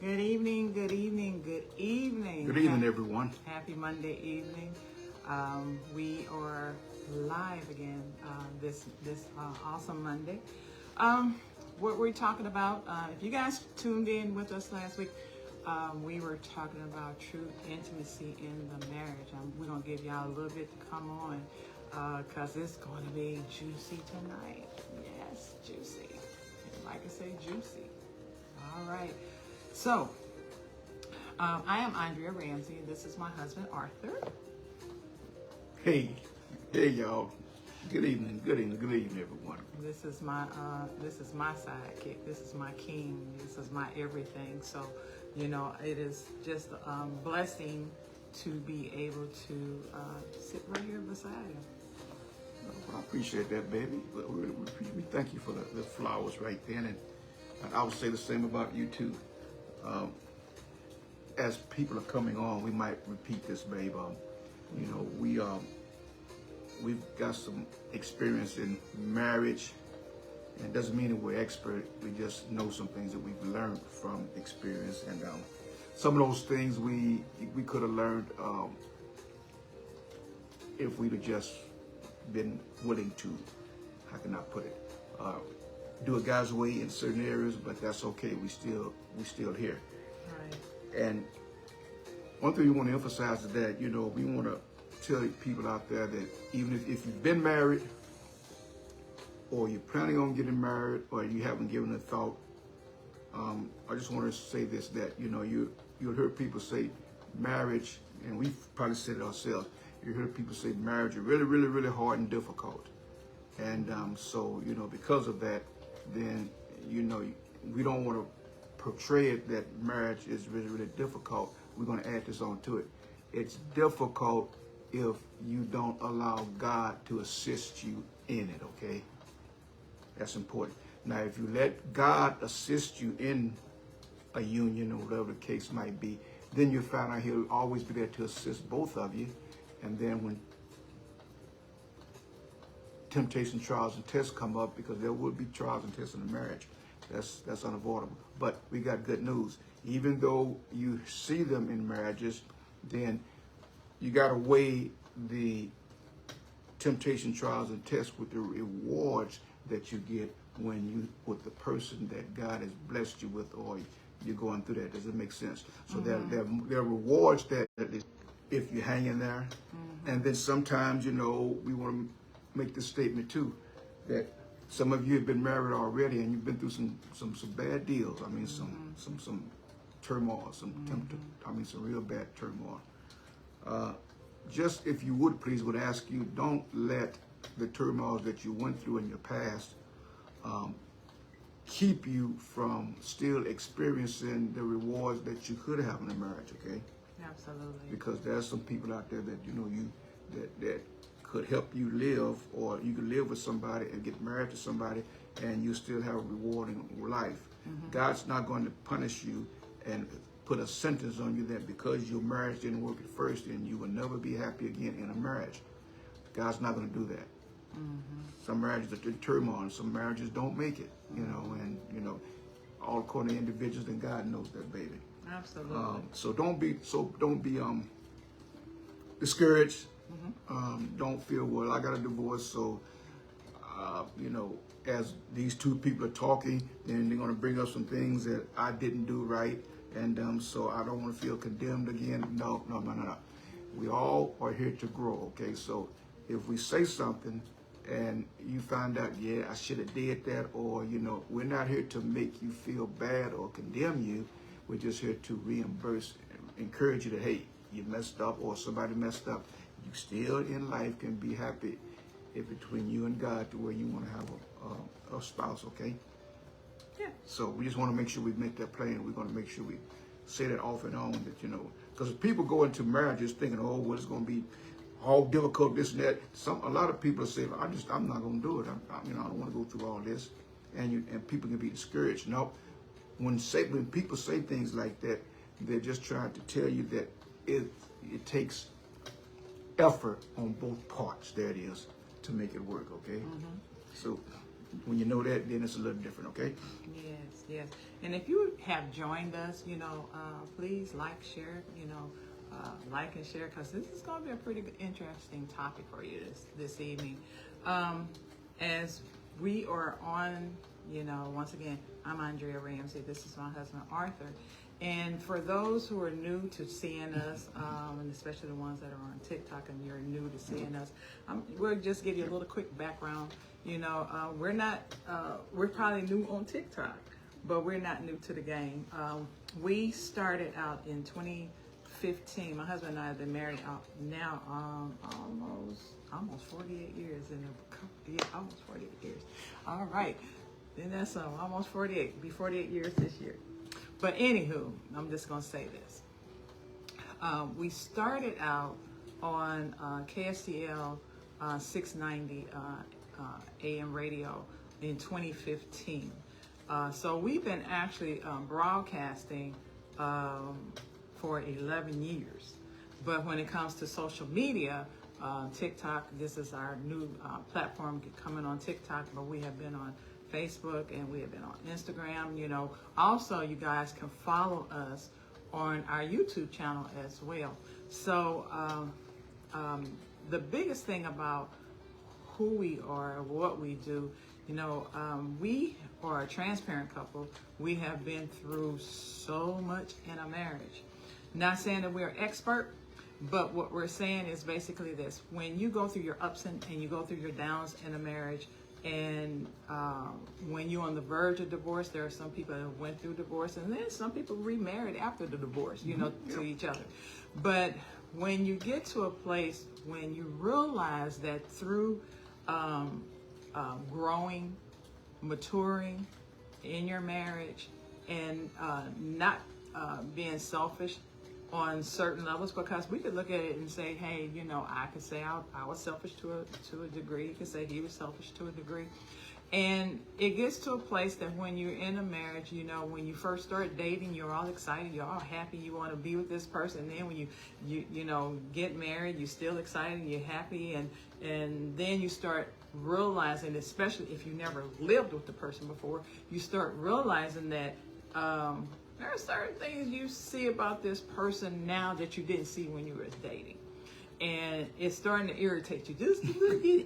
Good evening, good evening, good evening. Good evening, everyone. Happy Monday evening. We are live again this awesome Monday. What we're talking about, if you guys tuned in with us last week, we were talking about true intimacy in the marriage. We're going to give y'all a little bit to come on because it's going to be juicy tonight. Yes, juicy. Like I say, juicy. All right. So, I am Andrea Ramsey, and this is my husband, Arthur. Hey, y'all. Good evening, everyone. This is my sidekick. This is my king. This is my everything. So, it is just a blessing to be able to sit right here beside him. Well, I appreciate that, baby. We thank you for the flowers right there, and I would say the same about you too. As people are coming on, we might repeat this, babe. We've got some experience in marriage, and it doesn't mean that we're expert. We just know some things that we've learned from experience, and some of those things we could have learned if we'd have just been willing to, how can I put it, do it God's way in certain areas, but that's okay. We still here. Right. And one thing we want to emphasize is that, we want to tell people out there that even if you've been married, or you're planning on getting married, or you haven't given it thought, I just want to say this, that, you'll hear people say marriage, and we've probably said it ourselves, you hear people say marriage is really, really, really hard and difficult. And so, because of that, then, we don't want to portray it that marriage is really, really difficult. We're going to add this on to it. It's difficult if you don't allow God to assist you in it, okay? That's important. Now, if you let God assist you in a union or whatever the case might be, then you'll find out he'll always be there to assist both of you. And then when temptation, trials, and tests come up, because there will be trials and tests in a marriage, that's unavoidable. But we got good news. Even though you see them in marriages, then you got to weigh the temptation, trials, and tests with the rewards that you get when you with the person that God has blessed you with, or you're going through that. Does it make sense? So there are rewards that if you hang in there. And then sometimes, we want to make this statement too, that some of you have been married already and you've been through some bad deals. I mean, some turmoil, some real bad turmoil. Just if you would ask you, don't let the turmoils that you went through in your past keep you from still experiencing the rewards that you could have in a marriage, okay? Absolutely. Because there's some people out there that, that could help you live, or you could live with somebody and get married to somebody and you still have a rewarding life. God's not going to punish you and put a sentence on you that because your marriage didn't work at first and you will never be happy again in a marriage. God's not going to do that. Some marriages are in turmoil, and some marriages don't make it, and all according to individuals, and God knows that, baby. Absolutely. So don't be discouraged. Don't feel, well, I got a divorce, so as these two people are talking, then they're going to bring up some things that I didn't do right, and so I don't want to feel condemned again. No. We all are here to grow, okay? So if we say something and you find out, yeah, I should have did that, or, we're not here to make you feel bad or condemn you. We're just here to reimburse, encourage you that, hey, you messed up, or somebody messed up. You still in life can be happy if between you and God to where you want to have a spouse, okay? Yeah. So we just want to make sure we make that plain. We're going to make sure we say that off and on, that, because people go into marriages thinking, oh, well, it's going to be all difficult, this and that. A lot of people say, I'm not going to do it. I don't want to go through all this. And people can be discouraged. No, when people say things like that, they're just trying to tell you that it takes effort on both parts. There it is, to make it work, okay? So when you know that, then it's a little different, okay? Yes, yes. And if you have joined us, please like, share, like and share, because this is going to be a pretty interesting topic for you this evening. As we are on, once again, I'm Andrea Ramsey. This is my husband, Arthur. And for those who are new to seeing us, and especially the ones that are on TikTok and you're new to seeing us, we'll just give you a little quick background. We're probably new on TikTok, but we're not new to the game. We started out in 2015. My husband and I have been married now almost 48 years. Almost 48 years. All right. Then that's almost 48. Be 48 years this year. But anywho, I'm just going to say this. We started out on KSTL 690 AM radio in 2015. So we've been actually broadcasting for 11 years. But when it comes to social media, TikTok, this is our new platform coming on TikTok, but we have been on Facebook and we have been on Instagram. Also, you guys can follow us on our YouTube channel as well. So the biggest thing about who we are, what we do, we are a transparent couple. We have been through so much in a marriage. Not saying that we're expert, but what we're saying is basically this: when you go through your ups and you go through your downs in a marriage, and when you're on the verge of divorce, there are some people that went through divorce, and then some people remarried after the divorce, to each other. But when you get to a place when you realize that through growing, maturing in your marriage, and not being selfish on certain levels, because we could look at it and say, hey, I could say I was selfish to a degree. You could say he was selfish to a degree. And it gets to a place that when you're in a marriage, when you first start dating, you're all excited, you're all happy, you want to be with this person. And then when you get married, you're still excited, you're happy, and then you start realizing, especially if you never lived with the person before, you start realizing that there are certain things you see about this person now that you didn't see when you were dating. And it's starting to irritate you. Just look at,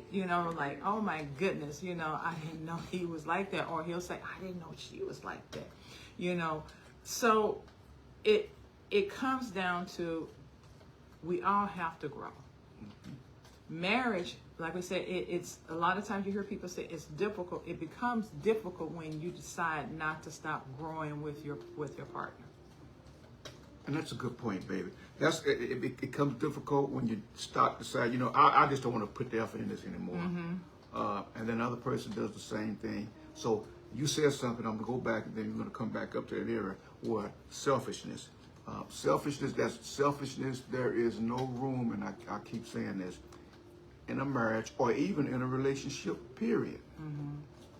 like, oh my goodness, I didn't know he was like that. Or he'll say, I didn't know she was like that, So it comes down to, we all have to grow. Marriage, like we said, it's a lot of times you hear people say it's difficult. It becomes difficult when you decide not to stop growing with your partner. And that's a good point, baby. It becomes difficult when you start to decide, I just don't want to put the effort in this anymore. Mm-hmm. And then another person does the same thing. So you said something, I'm going to go back, and then you're going to come back up to that area where selfishness. Selfishness, there is no room, and I keep saying this, in a marriage or even in a relationship, period,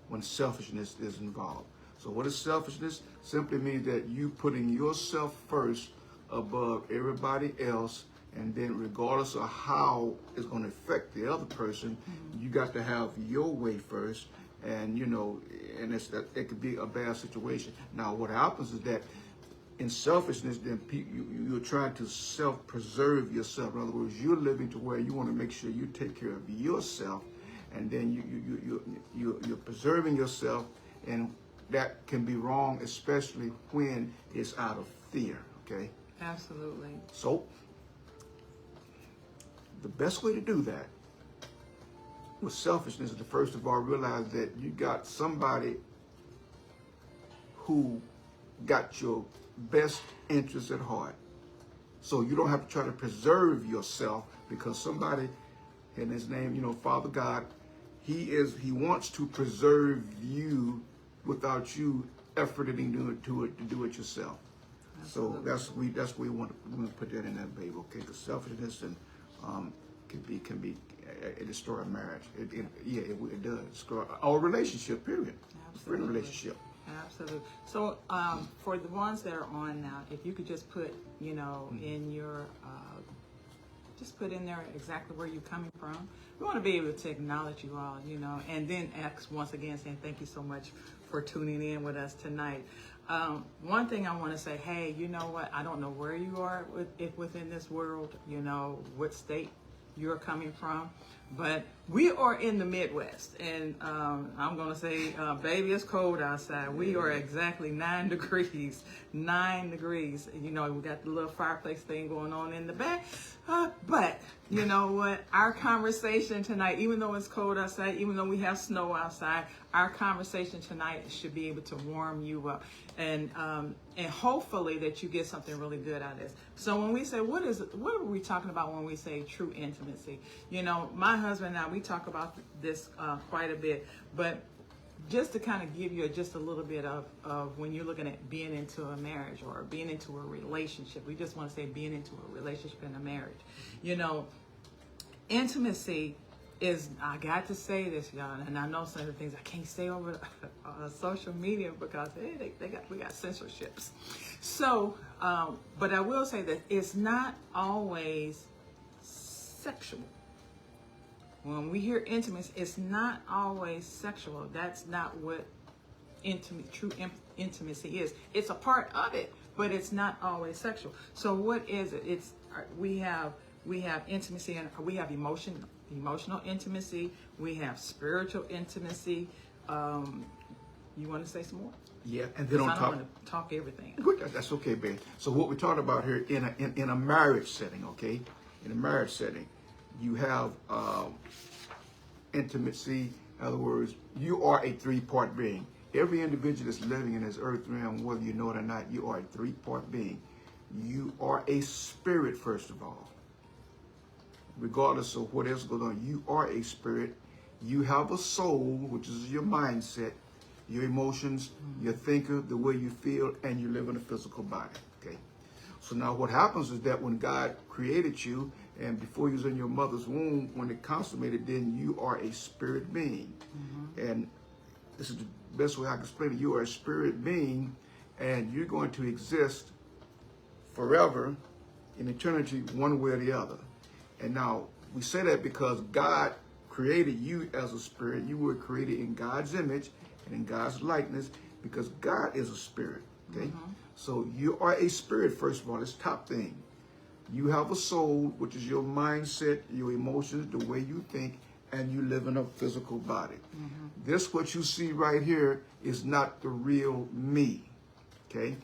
when selfishness is involved. So what is selfishness? Simply means that you putting yourself first above everybody else, and then regardless of how it's going to affect the other person, you got to have your way first, and and it could be a bad situation. Now what happens is that in selfishness, then you're trying to self-preserve yourself. In other words, you're living to where you want to make sure you take care of yourself, and then you're preserving yourself, and that can be wrong, especially when it's out of fear. Okay. Absolutely. So the best way to do that with selfishness is to first of all realize that you got somebody who got your best interests at heart. So you don't have to try to preserve yourself, because somebody in his name, Father God, he wants to preserve you without you efforting to do it yourself. Absolutely. So that's where we want to put that in that, baby. Okay, because selfishness and can be it destroy a marriage. It does destroy our relationship. Period. Absolutely. Relationship. Absolutely. So for the ones that are on now, if you could just put, in your just put in there exactly where you're coming from. We want to be able to acknowledge you all, you know, and then ask once again, saying thank you so much for tuning in with us tonight. One thing I want to say, hey, you know what? I don't know where you are within this world, you know, what state you're coming from, but we are in the Midwest, and I'm going to say, baby, it's cold outside. We are exactly 9 degrees, 9 degrees. You know, we got the little fireplace thing going on in the back, but you know what? Our conversation tonight, even though it's cold outside, even though we have snow outside, our conversation tonight should be able to warm you up, and hopefully that you get something really good out of this. So when we say, what are we talking about when we say true intimacy? You know, my husband and I, we talk about this quite a bit, but just to kind of give you just a little bit of when you're looking at being into a marriage or being into a relationship, we just want to say being into a relationship and a marriage. You know, intimacy is, I got to say this, y'all, and I know some of the things I can't say over social media because we got censorships. So, but I will say that it's not always sexual. When we hear intimacy, it's not always sexual. That's not what true intimacy is. It's a part of it, but it's not always sexual. So what is it? We have intimacy, and we have emotional intimacy. We have spiritual intimacy. You want to say some more? Yeah, and then on top, I don't want to talk everything. Good, that's okay, babe. So what we're talking about here in a marriage setting, okay? In a marriage setting, you have intimacy. In other words, you are a three-part being. Every individual that's living in this earth realm, whether you know it or not, you are a three-part being. You are a spirit, first of all. Regardless of what else goes on, you are a spirit. You have a soul, which is your mindset, your emotions, your thinker, the way you feel, and you live in a physical body. Okay. So now what happens is that when God created you, and before you was in your mother's womb, when it consummated, then you are a spirit being. And this is the best way I can explain it. You are a spirit being, and you're going to exist forever in eternity, one way or the other. And now we say that because God created you as a spirit. You were created in God's image and in God's likeness, because God is a spirit. Okay. So you are a spirit, first of all. It's top thing. You have a soul, which is your mindset, your emotions, the way you think, and you live in a physical body. This, what you see right here, is not the real me. Okay?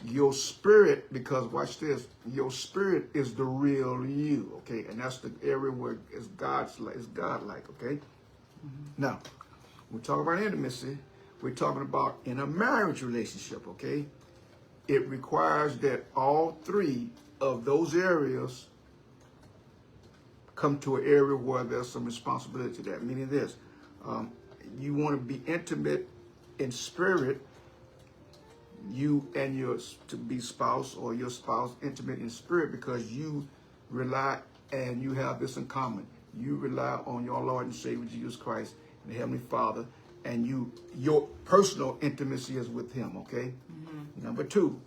Your spirit, because watch this, your spirit is the real you. Okay? And that's the area where it's God-like. Okay? Now, when we talk about intimacy, we're talking about in a marriage relationship. Okay? It requires that all three of those areas come to an area where there's some responsibility to that. Meaning this, you want to be intimate in spirit, you and your to-be spouse or your spouse intimate in spirit, because you rely and you have this in common. You rely on your Lord and Savior Jesus Christ and the Heavenly Father, and your personal intimacy is with Him. Okay. Number two,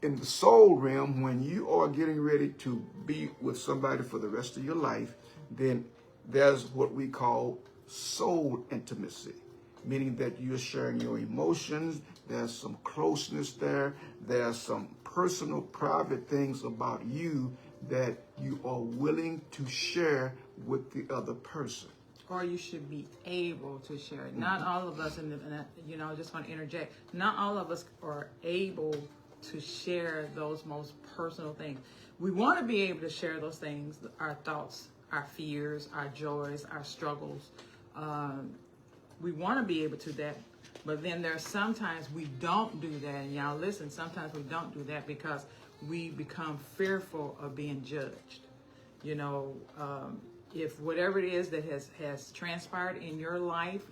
in the soul realm, when you are getting ready to be with somebody for the rest of your life, then there's what we call soul intimacy, meaning that you're sharing your emotions. There's some closeness there. There's some personal, private things about you that you are willing to share with the other person. Or you should be able to share it. Not all of us, I just want to interject, not all of us are able to share those most personal things. We want to be able to share those things, our thoughts, our fears, our joys, our struggles. We want to be able to do that, but then there's sometimes we don't do that. And y'all listen, sometimes we don't do that because we become fearful of being judged. You know, if whatever it is that has transpired in your life,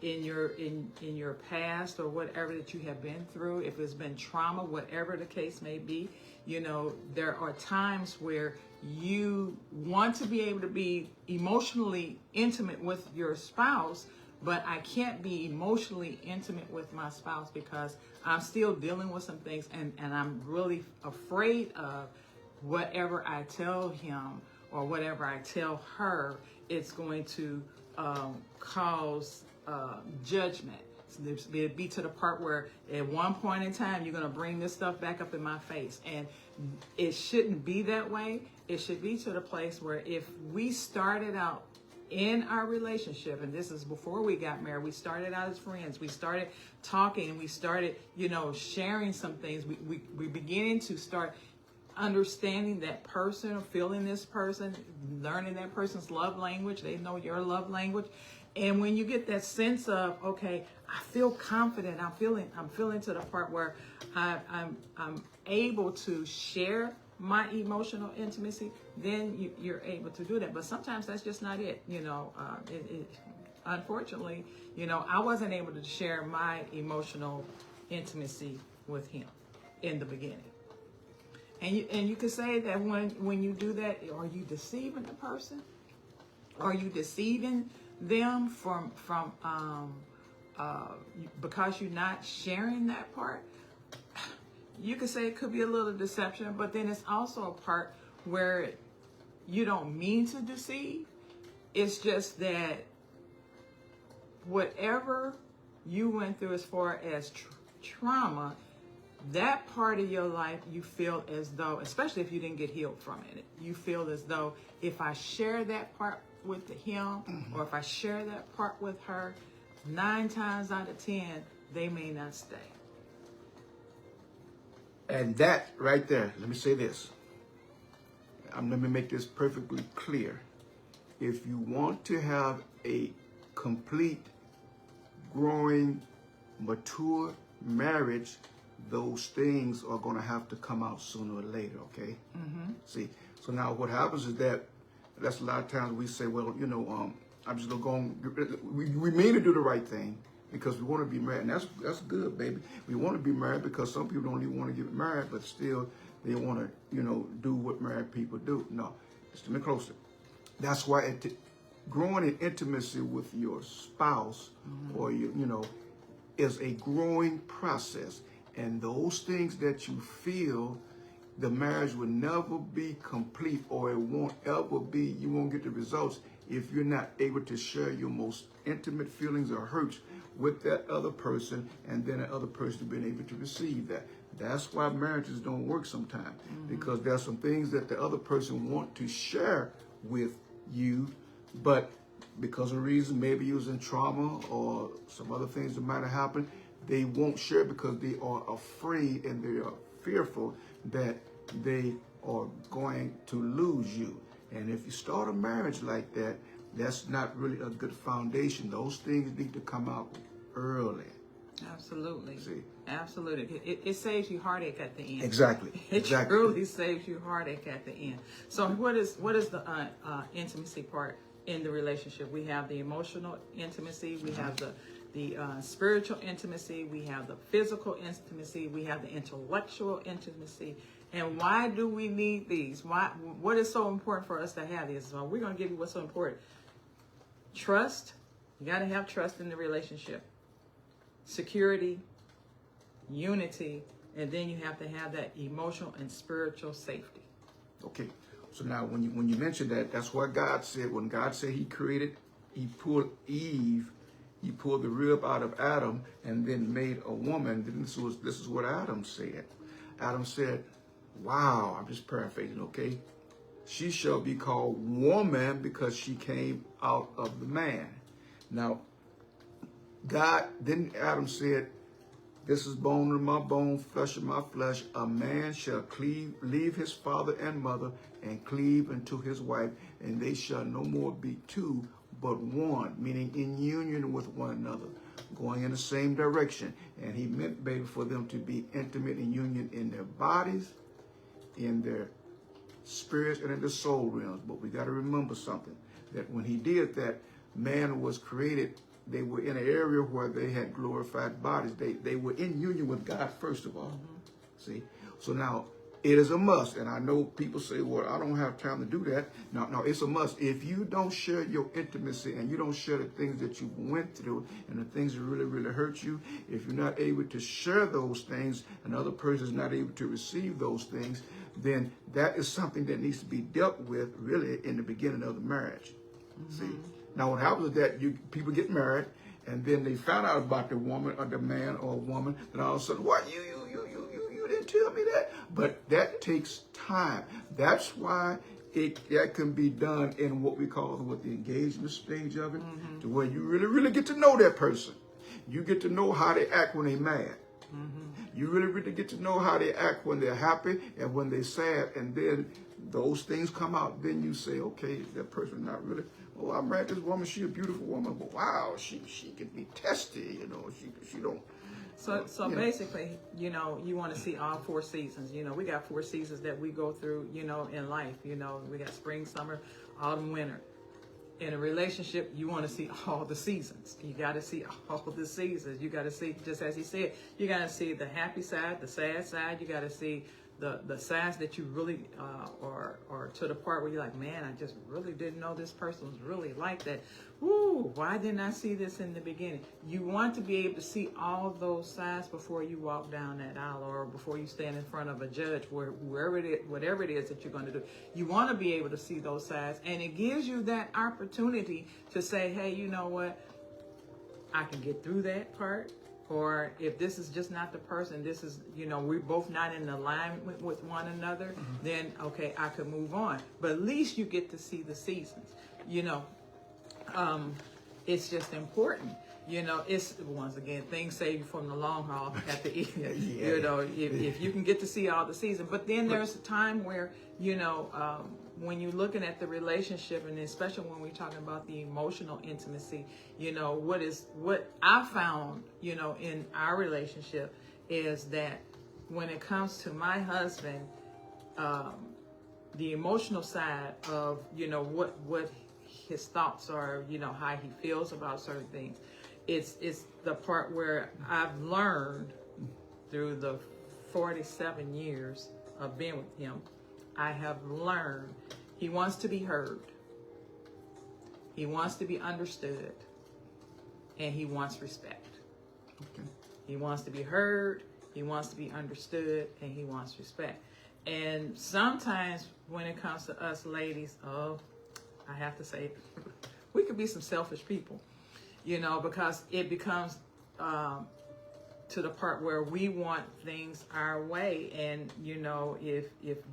in your past, or whatever that you have been through, if it's been trauma, whatever the case may be, you know, there are times where you want to be able to be emotionally intimate with your spouse, but I can't be emotionally intimate with my spouse because I'm still dealing with some things, and I'm really afraid of whatever I tell him or whatever I tell her, it's going to cause judgment. So it'd be to the part where at one point in time, you're going to bring this stuff back up in my face. And it shouldn't be that way. It should be to the place where if we started out in our relationship, and this is before we got married, we started out as friends, we started talking, and we started, sharing some things. We beginning to start understanding that person, or feeling this person, learning that person's love language. They know your love language. And when you get that sense of, okay, I feel confident, I'm feeling to the part where I'm able to share my emotional intimacy, then you're able to do that. But sometimes that's just not it. Unfortunately, I wasn't able to share my emotional intimacy with him in the beginning. And you could say that when you do that, are you deceiving the person? Are you deceiving them from because you're not sharing that part? You could say it could be a little deception, but then it's also a part where you don't mean to deceive. It's just that whatever you went through as far as trauma, that part of your life, you feel as though, especially if you didn't get healed from it, you feel as though if I share that part with him, or if I share that part with her, 9 times out of 10, they may not stay. And that right there, let me say this. Let me make this perfectly clear. If you want to have a complete, growing, mature marriage, those things are going to have to come out sooner or later, okay? See, so now what happens is that's a lot of times we say, well, I'm just going to we mean to do the right thing because we want to be married. And that's good, baby. We want to be married because some people don't even want to get married, but still they want to, do what married people do. No, just let me closer. That's why growing in intimacy with your spouse or is a growing process. And those things that you feel, the marriage will never be complete, or it won't ever be, you won't get the results if you're not able to share your most intimate feelings or hurts with that other person, and then the other person being able to receive that. That's why marriages don't work sometimes, because there's some things that the other person want to share with you, but because of a reason, maybe you was in trauma or some other things that might have happened, they won't share because they are afraid and they are fearful that they are going to lose you. And if you start a marriage like that, that's not really a good foundation. Those things need to come out early. Absolutely. See? Absolutely. It saves you heartache at the end. Exactly. It truly saves you heartache at the end. So what is the intimacy part in the relationship? We have the emotional intimacy. We have the spiritual intimacy. We have the physical intimacy. We have the intellectual intimacy. And why do we need these? What is so important for us to have these? So we're going to give you what's so important. Trust. You got to have trust in the relationship. Security, unity, and then you have to have that emotional and spiritual safety. Okay. So now when you mention that, that's what God said. When God said he created, he pulled Eve, he pulled the rib out of Adam and then made a woman. This is what Adam said. Adam said, wow, I'm just paraphrasing, okay? She shall be called woman because she came out of the man. Now, then Adam said, this is bone of my bone, flesh of my flesh. A man shall leave his father and mother and cleave unto his wife, and they shall no more be two, but one, meaning in union with one another, going in the same direction. And he meant, baby, for them to be intimate in union in their bodies, in their spirits, and in their soul realms. But we got to remember something, that when he did that, man was created. They were in an area where they had glorified bodies. They were in union with God, first of all. See? So now, It is a must. And I know people say, well, I don't have time to do that. No, it's a must. If you don't share your intimacy and you don't share the things that you went through and the things that really, really hurt you, if you're not able to share those things and the other person is not able to receive those things, then that is something that needs to be dealt with really in the beginning of the marriage. See? Now what happens is that people get married and then they find out about the woman or the man or woman, and all of a sudden, what, you didn't tell me that? But that takes time. That's why that can be done in what we call the engagement stage of it, to where you really, really get to know that person. You get to know how they act when they're mad. You really, really get to know how they act when they're happy and when they're sad, and then those things come out. Then you say, okay, that person not really. Oh, I married this woman. She's a beautiful woman, but wow, she can be testy. You know, she don't. So basically, you know, you want to see all 4 seasons. You know, we got 4 seasons that we go through, you know, in life. You know, we got spring, summer, autumn, winter. In a relationship, you want to see all the seasons. You got to see all the seasons. You got to see, just as he said, you got to see the happy side, the sad side. You got to see the sides that you really, or to the part where you're like, man, I just really didn't know this person was really like that. Woo, why didn't I see this in the beginning? You want to be able to see all those sides before you walk down that aisle or before you stand in front of a judge, whatever it is that you're going to do. You want to be able to see those sides, and it gives you that opportunity to say, hey, you know what? I can get through that part. Or if this is just not the person, this is, you know, we're both not in alignment with one another, then, okay, I could move on. But at least you get to see the seasons. You know, it's just important. You know, it's, once again, things save you from the long haul at the end. You know, if you can get to see all the seasons. But then there's a time where, you know, when you're looking at the relationship, and especially when we're talking about the emotional intimacy, you know, what I found, you know, in our relationship is that when it comes to my husband, the emotional side of, you know, what his thoughts are, you know, how he feels about certain things, it's the part where I've learned through the 47 years of being with him. I have learned he wants to be heard, he wants to be understood, and he wants respect. Okay. He wants to be heard, he wants to be understood, and he wants respect. And sometimes when it comes to us ladies, I have to say, we could be some selfish people, you know, because it becomes to the part where we want things our way. And, you know, if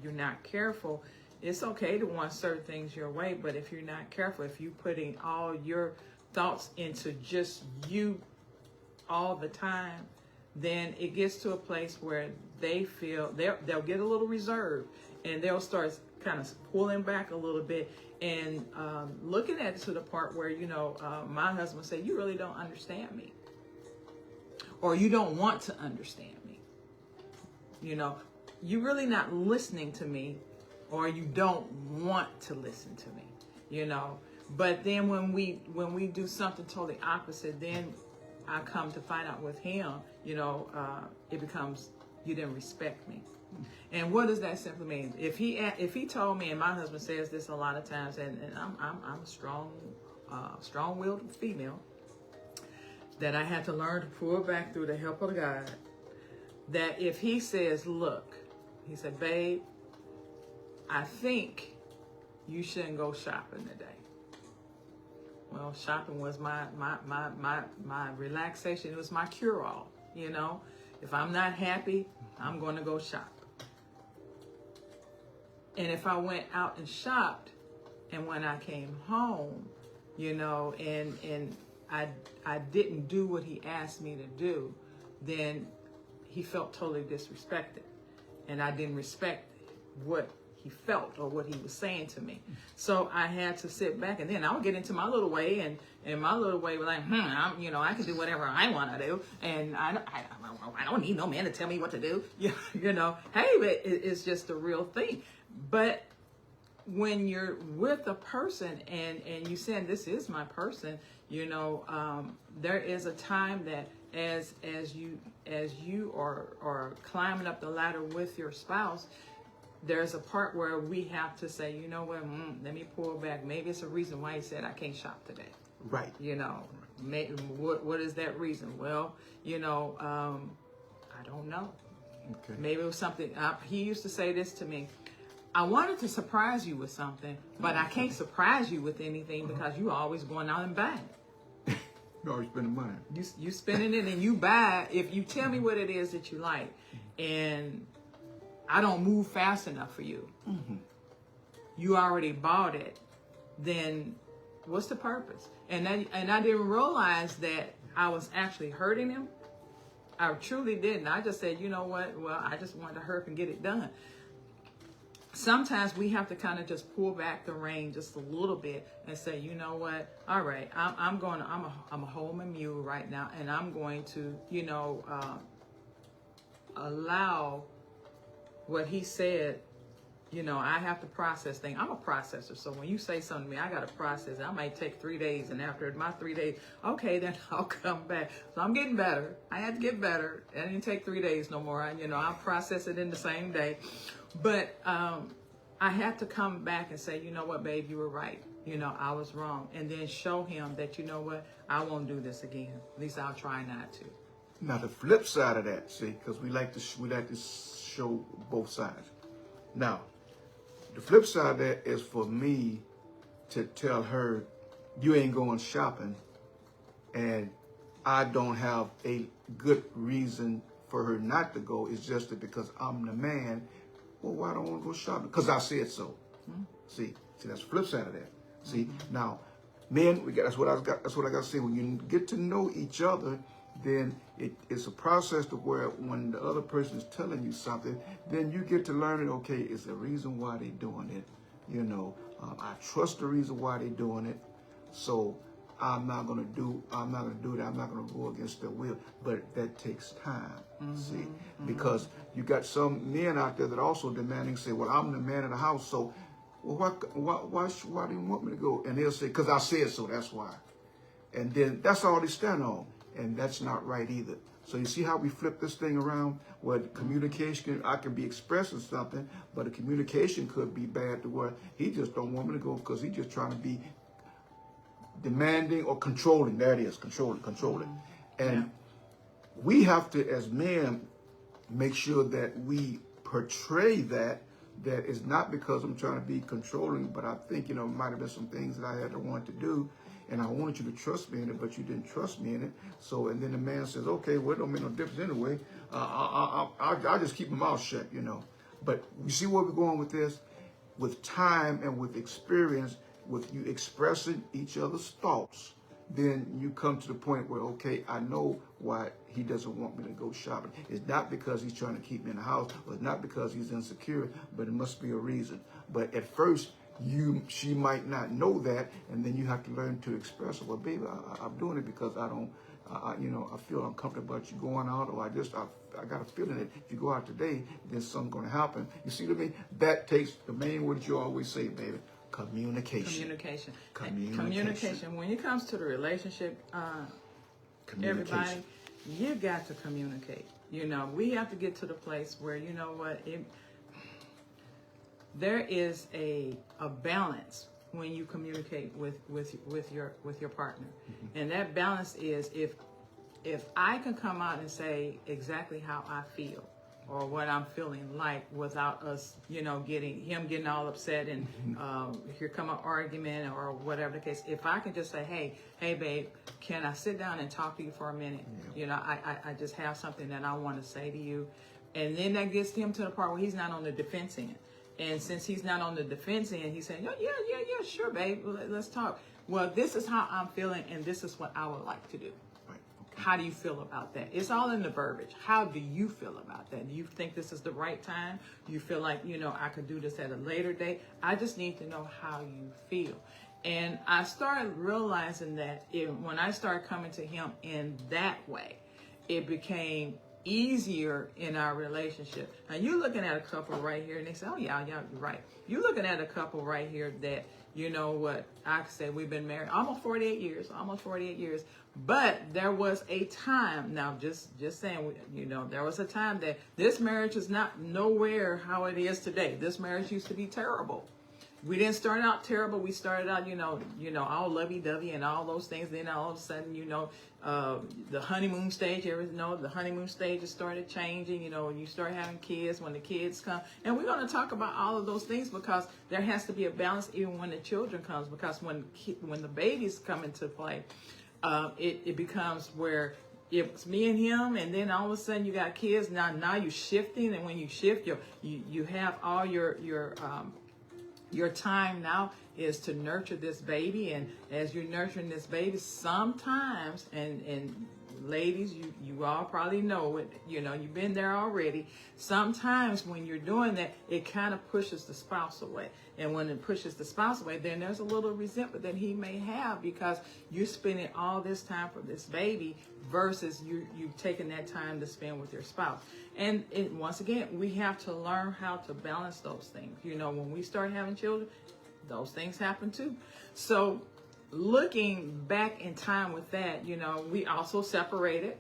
you're not careful, it's okay to want certain things your way, but if you're not careful, if you're putting all your thoughts into just you all the time, then it gets to a place where they feel they'll get a little reserved, and they'll start kind of pulling back a little bit and looking at it to the part where, you know, my husband said, you really don't understand me, or you don't want to understand me. You know, you're really not listening to me, or you don't want to listen to me, you know. But then when we do something totally opposite, then I come to find out with him, you know, it becomes, you didn't respect me. And what does that simply mean? If he told me, and my husband says this a lot of times, and I'm a strong-willed female, that I had to learn to pull back through the help of God, that if he says, look, he said, babe, I think you shouldn't go shopping today. Well, shopping was my relaxation. It was my cure-all, you know. If I'm not happy, I'm going to go shop. And if I went out and shopped, and when I came home, you know, and I didn't do what he asked me to do, then he felt totally disrespected. And I didn't respect what he felt or what he was saying to me. So I had to sit back, and then I would get into my little way, and my little way was like, you know, I can do whatever I want to do, and I don't need no man to tell me what to do. You know, hey, but it's just the real thing. But when you're with a person and you saying, this is my person, you know, there is a time that as you are climbing up the ladder with your spouse, there's a part where we have to say, you know what, let me pull back. Maybe it's a reason why he said I can't shop today. Right. You know, what is that reason? Well, you know, I don't know. Okay. Maybe it was something, he used to say this to me, I wanted to surprise you with something, but I can't surprise you with anything because you always going out and buying it. You always spending money. You spending it and you buy it. If you tell me what it is that you like and I don't move fast enough for you, you already bought it, then what's the purpose? And I didn't realize that I was actually hurting him. I truly didn't. I just said, you know what? Well, I just wanted to hurry up and get it done. Sometimes we have to kind of just pull back the rein just a little bit and say, you know what? All right, I'm a hold my mule right now, and I'm going to, you know, allow what he said. You know, I have to process things. I'm a processor, so when you say something to me, I got to process it. I might take 3 days, and after my 3 days, okay, then I'll come back. So I'm getting better. I had to get better. It didn't take 3 days no more. I'll process it in the same day. But I had to come back and say, you know what, babe, you were right. You know, I was wrong. And then show him that, you know what, I won't do this again. At least I'll try not to. Now, the flip side of that, see, because we like to show both sides. Now, the flip side of that is for me to tell her, you ain't going shopping, and I don't have a good reason for her not to go. It's just that because I'm the man, well, why don't I want to go shopping? Because I said so. See, that's the flip side of that. See, now, men, that's what I got to say. When you get to know each other, then it's a process to where when the other person is telling you something, then you get to learn it. Okay, it's a reason why they're doing it. You know, I trust the reason why they're doing it. So I'm not gonna do that. I'm not gonna go against their will. But that takes time. See, because you got some men out there that also demanding, say, well, I'm the man of the house, so well, why do you want me to go? And they'll say, because I said so. That's why. And then that's all they stand on. And that's not right either. So you see how we flip this thing around? Where communication, I can be expressing something, but the communication could be bad to where he just don't want me to go because he's just trying to be demanding or controlling. There it is, controlling. And we have to, as men, make sure that we portray that it's not because I'm trying to be controlling, but I think, it might have been some things that I had to want to do. And I wanted you to trust me in it, but you didn't trust me in it. So, and then the man says, okay, well, it don't make no difference anyway. I'll just keep my mouth shut, But you see where we're going with this? With time and with experience, with you expressing each other's thoughts, then you come to the point where, okay, I know why he doesn't want me to go shopping. It's not because he's trying to keep me in the house, or it's not because he's insecure, but it must be a reason. But at first, she might not know that, and then you have to learn to express it. Well, baby, I'm doing it because I feel uncomfortable about you going out, or I got a feeling that if you go out today, then something's going to happen. You see what I mean? That takes the main word you always say, baby: communication. Communication. When it comes to the relationship, everybody, you got to communicate. We have to get to the place where there is a balance when you communicate with your partner. And that balance is if I can come out and say exactly how I feel or what I'm feeling like without us, getting all upset and here come an argument or whatever the case. If I can just say, hey babe, can I sit down and talk to you for a minute? I just have something that I want to say to you. And then that gets him to the part where he's not on the defense end. And since he's not on the defense end, he's saying, yeah, sure, babe, let's talk. Well, this is how I'm feeling, and this is what I would like to do. Right. Okay. How do you feel about that? It's all in the verbiage. How do you feel about that? Do you think this is the right time? Do you feel like, I could do this at a later date? I just need to know how you feel. And I started realizing that when I started coming to him in that way, it became easier in our relationship. Now you're looking at a couple right here and they say, oh yeah, you're right. You're looking at a couple right here that, you know what, I could say we've been married almost 48 years. But there was a time, now just saying, you know, there was a time that this marriage is not nowhere how it is today. This marriage used to be terrible. We didn't start out terrible. We started out, you know, all lovey-dovey and all those things. Then all of a sudden, you know, the honeymoon stage, the honeymoon stage has started changing. You know, you start having kids, when the kids come. And we're going to talk about all of those things because there has to be a balance even when the children comes. Because when the babies come into play, it becomes where it's me and him, and then all of a sudden you got kids. Now you're shifting, and when you shift, you have all your time now is to nurture this baby. And as you're nurturing this baby, sometimes, and ladies, you all probably know it, you know, you've been there already. Sometimes when you're doing that, it kind of pushes the spouse away. And when it pushes the spouse away, then there's a little resentment that he may have because you're spending all this time for this baby versus you've taken that time to spend with your spouse. And once again, we have to learn how to balance those things. You know, when we start having children, those things happen too. So looking back in time with that, you know, we also separated.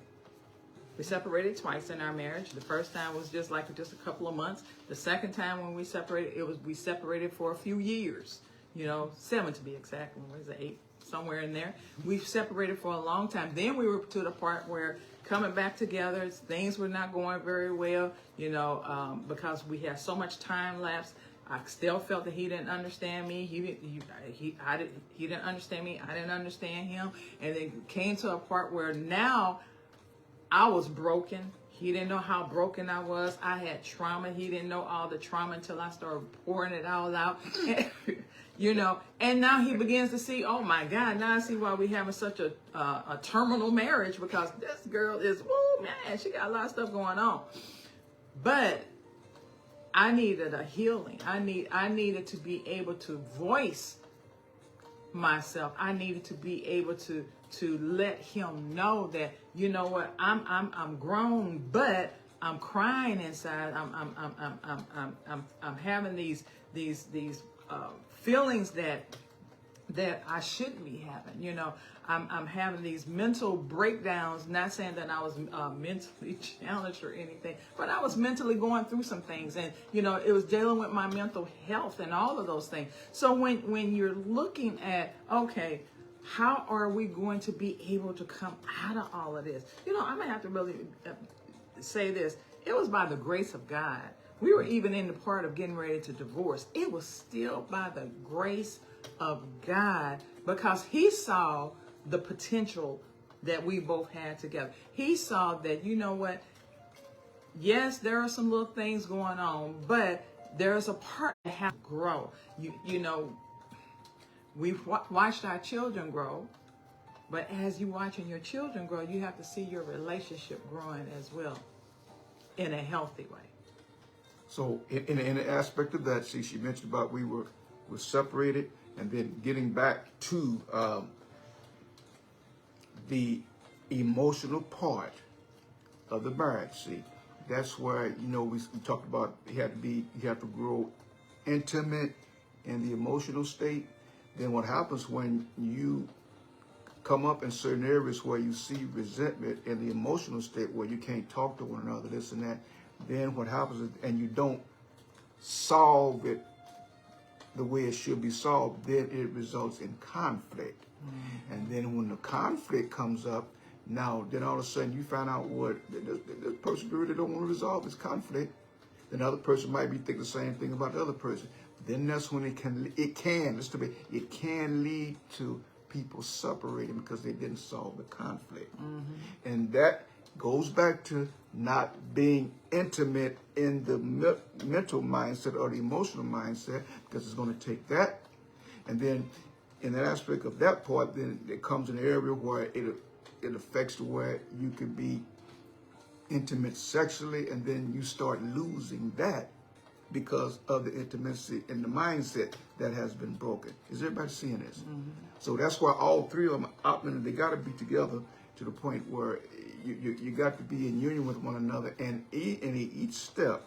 We separated twice in our marriage. The first time was just a couple of months. The second time when we separated, we separated for a few years, you know, 7 to be exact. When was it, 8? Somewhere in there. We've separated for a long time. Then we were to the part where coming back together, things were not going very well, you know, because we had so much time lapse. I still felt that he didn't understand me. He didn't understand me. I didn't understand him. And it came to a part where now I was broken. He didn't know how broken I was. I had trauma. He didn't know all the trauma until I started pouring it all out. You know, and now he begins to see, oh my God, now I see why we having such a terminal marriage, because this girl is, whoa, man, she got a lot of stuff going on. But I needed a healing. I needed to be able to voice myself. I needed to be able to let him know that, you know what, I'm grown, but I'm crying inside. I'm having these feelings that I shouldn't be having. You know, I'm having these mental breakdowns. Not saying that I was mentally challenged or anything, but I was mentally going through some things, and you know, it was dealing with my mental health and all of those things. So when you're looking at, okay, how are we going to be able to come out of all of this? You know, I'm gonna have to really say this. It was by the grace of God. We were even in the part of getting ready to divorce. It was still by the grace of God, because he saw the potential that we both had together. He saw that, you know what, yes, there are some little things going on, but there's a part that has to grow. You know, we've watched our children grow, but as you're watching your children grow, you have to see your relationship growing as well in a healthy way. So in the aspect of that, see, she mentioned about we were separated, and then getting back to the emotional part of the marriage. See, that's where, you know, we talked about you have to grow intimate in the emotional state. Then what happens when you come up in certain areas where you see resentment in the emotional state, where you can't talk to one another, this and that, then what happens is, and you don't solve it the way it should be solved, then it results in conflict. Mm-hmm. And then when the conflict comes up, now then all of a sudden you find out what this person really don't want to resolve this conflict. Then the other person might be thinking the same thing about the other person. Then that's when it can lead to people separating because they didn't solve the conflict. Mm-hmm. And that goes back to not being intimate in the mental mindset or the emotional mindset, because it's going to take that. And then in that aspect of that part, then it comes in an area where it affects to where you could be intimate sexually, and then you start losing that because of the intimacy and the mindset that has been broken. Is everybody seeing this? Mm-hmm. So that's why all three of them, they got to be together to the point where you got to be in union with one another, and in each step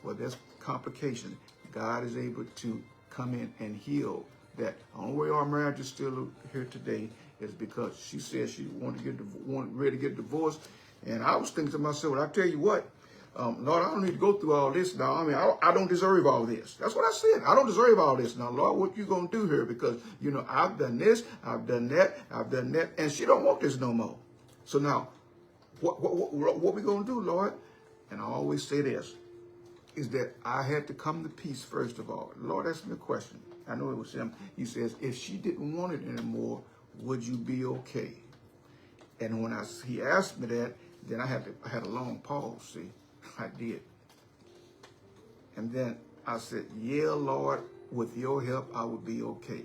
where there's complication, God is able to come in and heal that. The only way our marriage is still here today is because she said she wanted ready to get divorced, and I was thinking to myself, well, I tell you what, Lord, I don't need to go through all this now. I mean, I don't deserve all this. That's what I said. I don't deserve all this now, Lord. What you gonna do here? Because I've done this, I've done that, and she don't want this no more. So now, what we gonna do, Lord? And I always say this, is that I had to come to peace first of all. Lord asked me a question. I know it was him. He says, if she didn't want it anymore, would you be okay? And when he asked me that, then I had a long pause. See, I did. And then I said, yeah, Lord, with your help, I would be okay.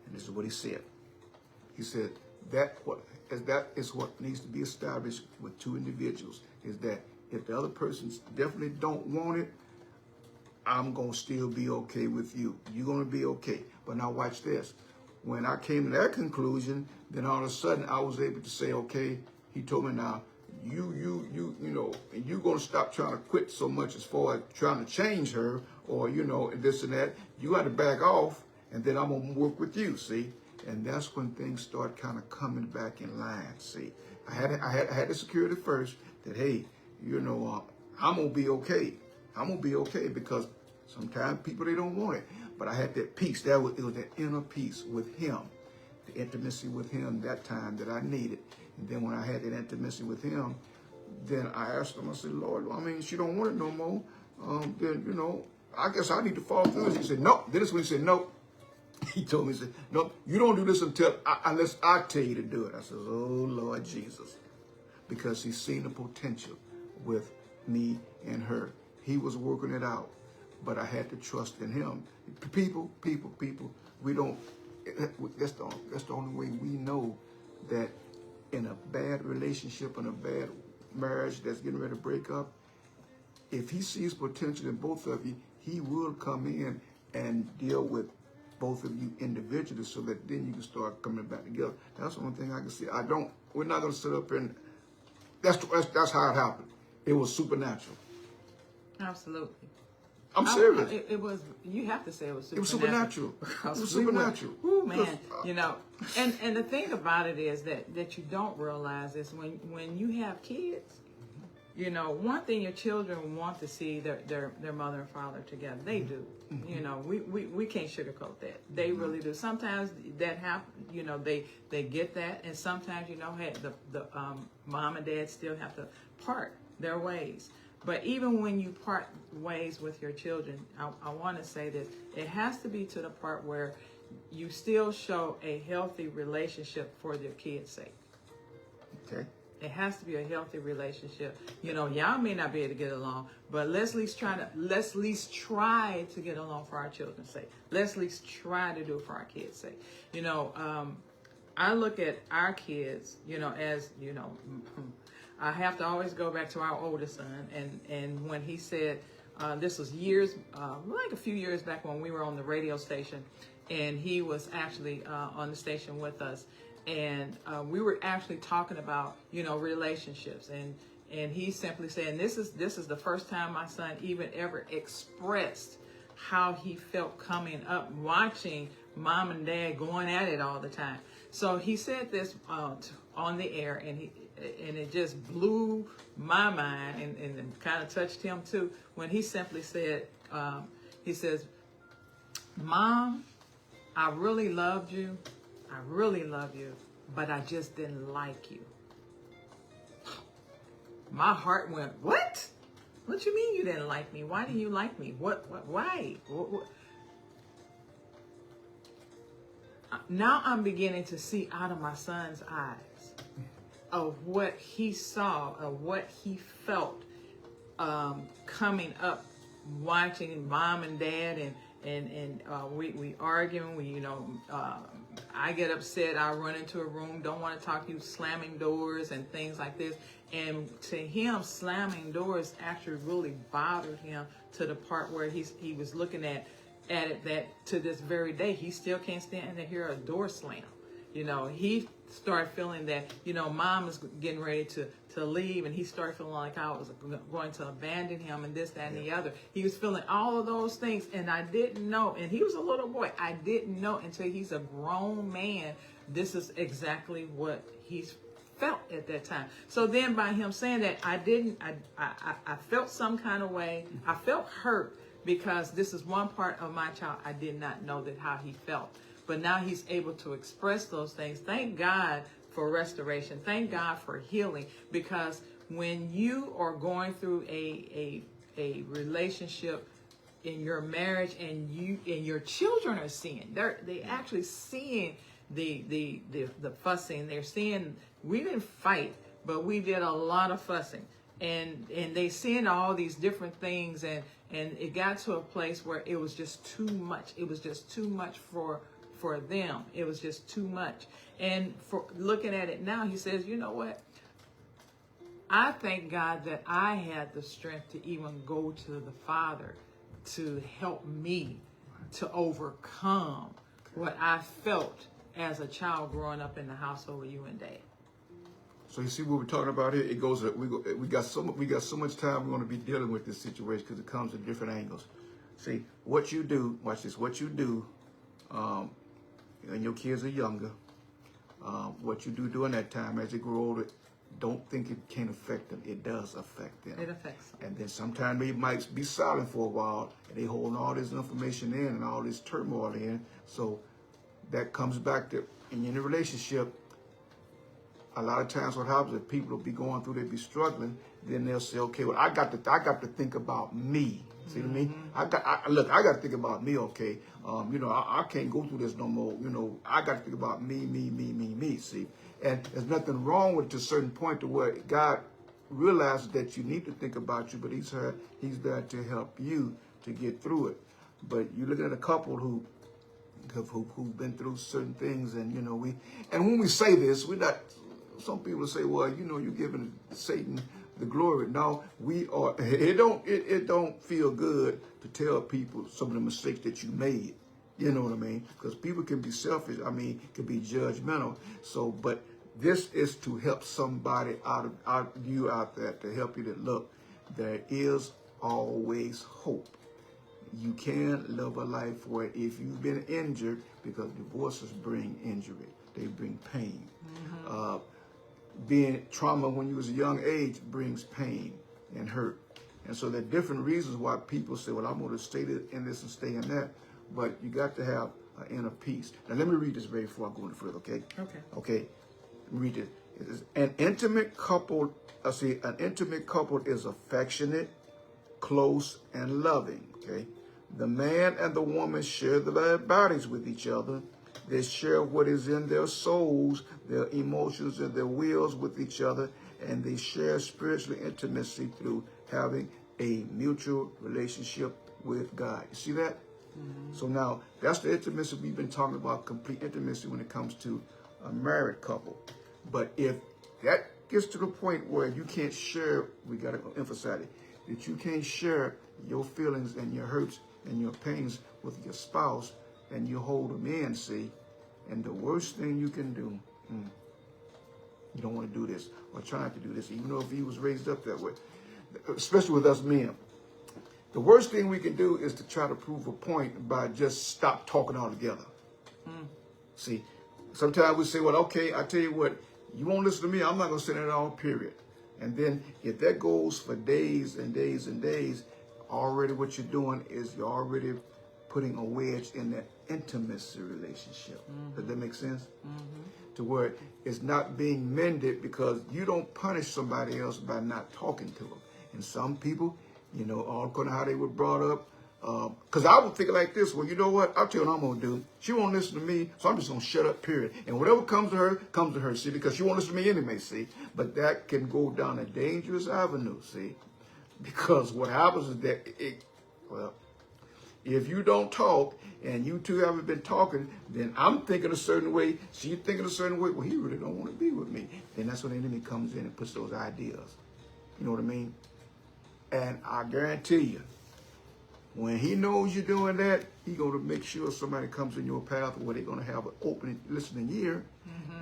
And this is what he said. He said, that is what needs to be established with two individuals, is that if the other person definitely don't want it, I'm going to still be okay with you. You're going to be okay. But now watch this. When I came to that conclusion, then all of a sudden I was able to say, okay, he told me now, and you're going to stop trying to quit so much as far as trying to change her or, and this and that. You got to back off, and then I'm going to work with you, see? And that's when things start kind of coming back in line, see? I had the security first that, hey, I'm going to be okay. I'm going to be okay because sometimes people, they don't want it. But I had that peace. It was that inner peace with him, the intimacy with him that time that I needed. And then when I had that intimacy with him, then I asked him, I said, Lord, I mean, she don't want it no more. Then, I guess I need to fall through. He said, no. Then this when he said, no. He told me, he said, no, you don't do this unless I tell you to do it. I said, oh, Lord Jesus. Because he's seen the potential with me and her. He was working it out, but I had to trust in him. People, we don't, that's the only way we know that in a bad relationship, in a bad marriage that's getting ready to break up, if he sees potential in both of you, he will come in and deal with both of you individually so that then you can start coming back together. That's the only thing I can see. We're not going to sit up and, that's how it happened. It was supernatural. Absolutely. I'm serious. It was. You have to say it was supernatural. It was supernatural. It was supernatural. Oh man, and the thing about it is that you don't realize is when you have kids, one thing your children want to see their mother and father together. They do. We can't sugarcoat that. They really do. Sometimes that happens. They get that, and sometimes hey, the mom and dad still have to part their ways. But even when you part ways with your children, I want to say this, it has to be to the part where you still show a healthy relationship for their kids' sake. Okay. It has to be a healthy relationship. Y'all may not be able to get along, but let's at least try to get along for our children's sake. Let's at least try to do it for our kids' sake. I look at our kids, as, I have to always go back to our oldest son, and when he said, this was like a few years back when we were on the radio station, and he was actually on the station with us, and we were actually talking about relationships, and he simply said, this is the first time my son even ever expressed how he felt coming up watching mom and dad going at it all the time. So he said this on the air, and it just blew my mind and kind of touched him too, when he simply said, he says, Mom, I really loved you. I really love you, but I just didn't like you. My heart went, what? What you mean you didn't like me? Why didn't you like me? Why? What? Now I'm beginning to see out of my son's eyes of what he saw, of what he felt coming up, watching mom and dad, and we arguing. I get upset. I run into a room, don't want to talk to you, slamming doors and things like this. And to him, slamming doors actually really bothered him to the part where he was looking at it that to this very day he still can't stand to hear a door slam. you know, he started feeling that, you know, mom is getting ready to leave, and he started feeling like I was going to abandon him and this, that, and the other. He was feeling all of those things, and I didn't know. And he was a little boy. I didn't know until he's a grown man. This is exactly what he's felt at that time. So then by him saying that, I felt some kind of way. I felt hurt because this is one part of my child I did not know that how he felt. But now he's able to express those things. Thank God for restoration. Thank God for healing, because when you are going through a relationship in your marriage, and your children are seeing, they actually seeing the fussing. They're seeing we didn't fight, but we did a lot of fussing, and they seeing all these different things, and it got to a place where it was just too much. It was just too much for them. It was just too much. And for looking at it now, he says, you know what? I thank God that I had the strength to even go to the Father to help me to overcome what I felt as a child growing up in the household with you and Dad. So you see what we're talking about here? It goes. We got so much time we're going to be dealing with this situation because it comes at different angles. See what you do. Watch this. What you do, and your kids are younger. What you do during that time as they grow older, don't think it can't affect them. It does affect them. It affects them. And then sometimes they might be silent for a while, and they holding all this information in and all this turmoil in. So that comes back to in a relationship. A lot of times what happens is people will be going through, they'll be struggling, then they'll say, okay, well, I got to think about me. See what I mean? I got to think about me, okay? You know, I can't go through this no more. You know, I got to think about me, see? And there's nothing wrong with it to a certain point to where God realizes that you need to think about you, but he's there to help you to get through it. But you're looking at a couple who've been through certain things, and, you know, when we say this, we're not, some people say, well, you know, you're giving Satan the glory. No, we are. It don't feel good to tell people some of the mistakes that you made. You know what I mean? Because people can be selfish. I mean, can be judgmental. So, but this is to help somebody out there, to help you to look. There is always hope. You can live a life where if you've been injured, because divorces bring injury, they bring pain. Mm-hmm. Being trauma when you was a young age brings pain and hurt. And so there are different reasons why people say, well, I'm going to stay in this and stay in that. But you got to have an inner peace. Now, let me read this very before I go any further, okay? Okay. Let me read this. It is, an intimate couple is affectionate, close, and loving, okay? The man and the woman share their bodies with each other. They share what is in their souls, their emotions, and their wills with each other, and they share spiritual intimacy through having a mutual relationship with God. You see that? Mm-hmm. So now, that's the intimacy we've been talking about, complete intimacy when it comes to a married couple. But if that gets to the point where you can't share, we got to emphasize it, that you can't share your feelings and your hurts and your pains with your spouse, and you hold them in, see, and the worst thing you can do, you don't want to do this, or try not to do this, even though if he was raised up that way, especially with us men. The worst thing we can do is to try to prove a point by just stop talking altogether. See, sometimes we say, well, okay, I tell you what, you won't listen to me, I'm not going to say that at all, period. And then if that goes for days and days and days, already what you're doing is you're already putting a wedge in that intimacy relationship. Does that make sense? To where it's not being mended because you don't punish somebody else by not talking to them. And some people, you know, all according to how they were brought up, because I would think like this, well, you know what? I'll tell you what I'm going to do. She won't listen to me, so I'm just going to shut up, period. And whatever comes to her, see, because she won't listen to me anyway, see. But that can go down a dangerous avenue, see. Because what happens is that, if you don't talk and you two haven't been talking, then I'm thinking a certain way, she's thinking a certain way, well, he really don't want to be with me. Then that's when the enemy comes in and puts those ideas. You know what I mean? And I guarantee you, When he knows you're doing that, he's going to make sure somebody comes in your path where they're going to have an open listening ear,